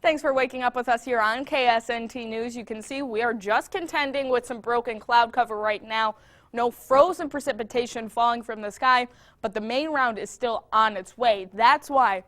Thanks for waking up with us here on KSNT News. You can see we are just contending with some broken cloud cover right now. No frozen precipitation falling from the sky, but the main round is still on its way. That's why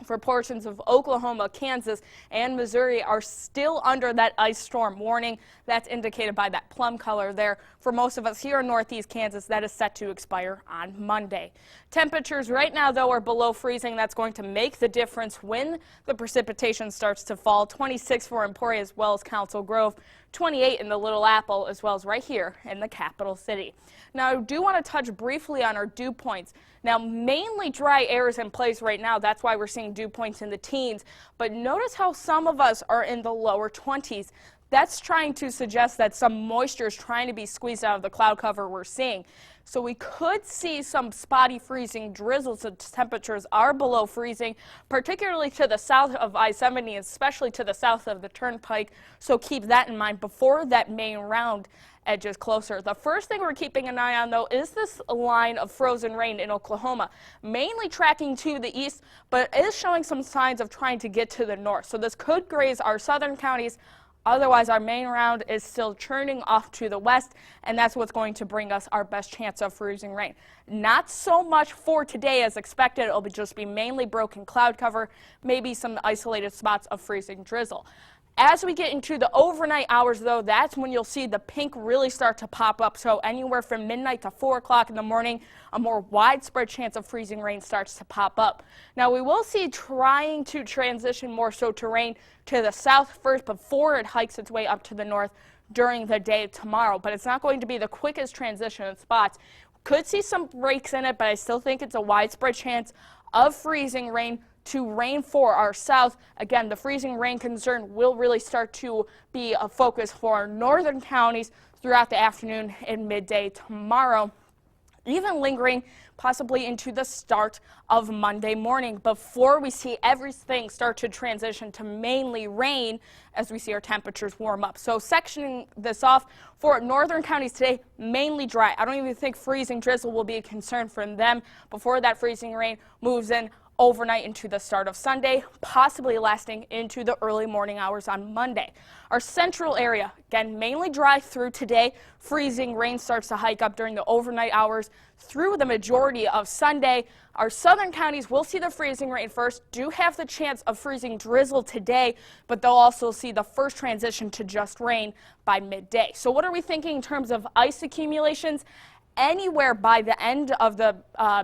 for portions of Oklahoma, Kansas, and Missouri are still under that ice storm warning. That's indicated by that plum color there. For most of us here in northeast Kansas, that is set to expire on Monday. Temperatures right now, though, are below freezing. That's going to make the difference when the precipitation starts to fall. 26 for Emporia as well as Council Grove, 28 in the Little Apple, as well as right here in the capital city. Now, I do want to touch briefly on our dew points. Now, mainly dry air is in place right now. That's why we're seeing dew points in the teens. But notice how some of us are in the lower 20s. That's trying to suggest that some moisture is trying to be squeezed out of the cloud cover we're seeing. So we could see some spotty freezing drizzles. The temperatures are below freezing, particularly to the south of I-70, especially to the south of the Turnpike. So keep that in mind before that main round edges closer. The first thing we're keeping an eye on, though, is this line of frozen rain in Oklahoma, mainly tracking to the east, but is showing some signs of trying to get to the north. So this could graze our southern counties. Otherwise, our main round is still churning off to the west, and that's what's going to bring us our best chance of freezing rain. Not so much for today as expected. It'll just be mainly broken cloud cover, maybe some isolated spots of freezing drizzle. As we get into the overnight hours, though, that's when you'll see the pink really start to pop up. So anywhere from midnight to 4 o'clock in the morning, a more widespread chance of freezing rain starts to pop up. Now, we will see trying to transition more so to rain to the south first before it hikes its way up to the north during the day tomorrow. But it's not going to be the quickest transition in spots. Could see some breaks in it, but I still think it's a widespread chance of freezing rain to rain for our south. Again, the freezing rain concern will really start to be a focus for our northern counties throughout the afternoon and midday tomorrow, even lingering possibly into the start of Monday morning before we see everything start to transition to mainly rain as we see our temperatures warm up. So sectioning this off for northern counties today, mainly dry. I don't even think freezing drizzle will be a concern for them before that freezing rain moves in overnight into the start of Sunday, possibly lasting into the early morning hours on Monday. Our central area, again, mainly dry through today. Freezing rain starts to hike up during the overnight hours through the majority of Sunday. Our southern counties will see the freezing rain first, do have the chance of freezing drizzle today, but they'll also see the first transition to just rain by midday. So what are we thinking in terms of ice accumulations? Anywhere by the end of the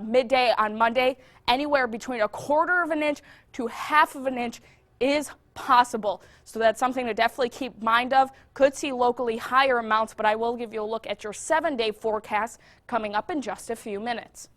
midday on Monday, anywhere between 1/4 of an inch to 1/2 of an inch is possible. So that's something to definitely keep mind of. Could see locally higher amounts, but I will give you a look at your 7-day forecast coming up in just a few minutes.